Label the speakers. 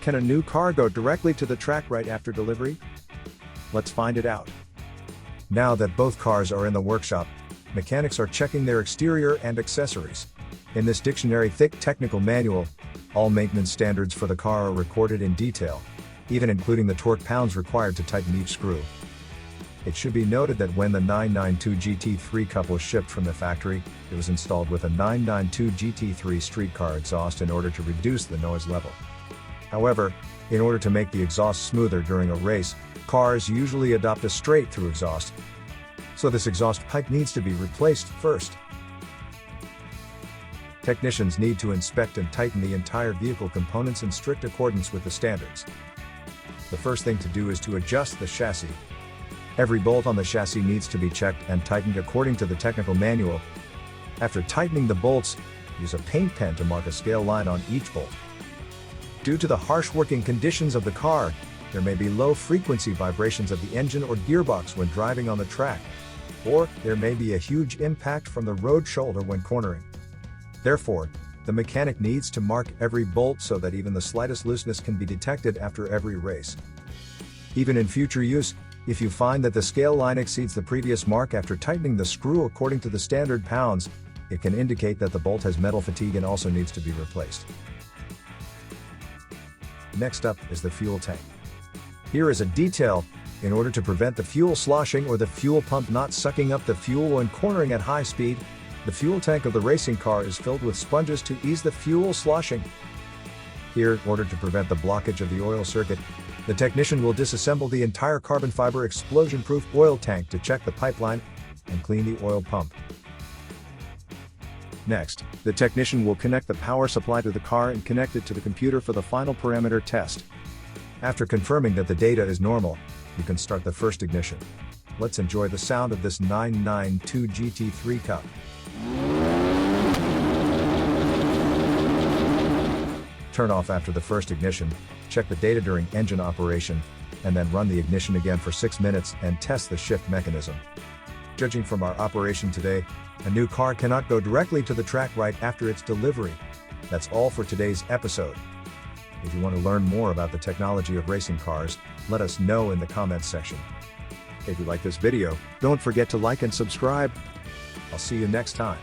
Speaker 1: Can a new car go directly to the track right after delivery? Let's find it out. Now that both cars are in the workshop, mechanics are checking their exterior and accessories. In this dictionary-thick technical manual, all maintenance standards for the car are recorded in detail, even including the torque pounds required to tighten each screw. It should be noted that when the 992 GT3 Cup was shipped from the factory, it was installed with a 992 GT3 streetcar exhaust in order to reduce the noise level. However, in order to make the exhaust smoother during a race, cars usually adopt a straight-through exhaust. So this exhaust pipe needs to be replaced first. Technicians need to inspect and tighten the entire vehicle components in strict accordance with the standards. The first thing to do is to adjust the chassis. Every bolt on the chassis needs to be checked and tightened according to the technical manual. After tightening the bolts, use a paint pen to mark a scale line on each bolt. Due to the harsh working conditions of the car, there may be low-frequency vibrations of the engine or gearbox when driving on the track, or there may be a huge impact from the road shoulder when cornering. Therefore, the mechanic needs to mark every bolt so that even the slightest looseness can be detected after every race. Even in future use, if you find that the scale line exceeds the previous mark after tightening the screw according to the standard pounds, it can indicate that the bolt has metal fatigue and also needs to be replaced. Next up is the fuel tank. Here is a detail: in order to prevent the fuel sloshing or the fuel pump not sucking up the fuel when cornering at high speed, the fuel tank of the racing car is filled with sponges to ease the fuel sloshing. Here, in order to prevent the blockage of the oil circuit, the technician will disassemble the entire carbon fiber explosion-proof oil tank to check the pipeline and clean the oil pump. Next, the technician will connect the power supply to the car and connect it to the computer for the final parameter test. After confirming that the data is normal, you can start the first ignition. Let's enjoy the sound of this 992 GT3 Cup. Turn off after the first ignition, check the data during engine operation, and then run the ignition again for 6 minutes and test the shift mechanism. Judging from our operation today, a new car cannot go directly to the track right after its delivery. That's all for today's episode. If you want to learn more about the technology of racing cars, let us know in the comments section. If you like this video, don't forget to like and subscribe. I'll see you next time.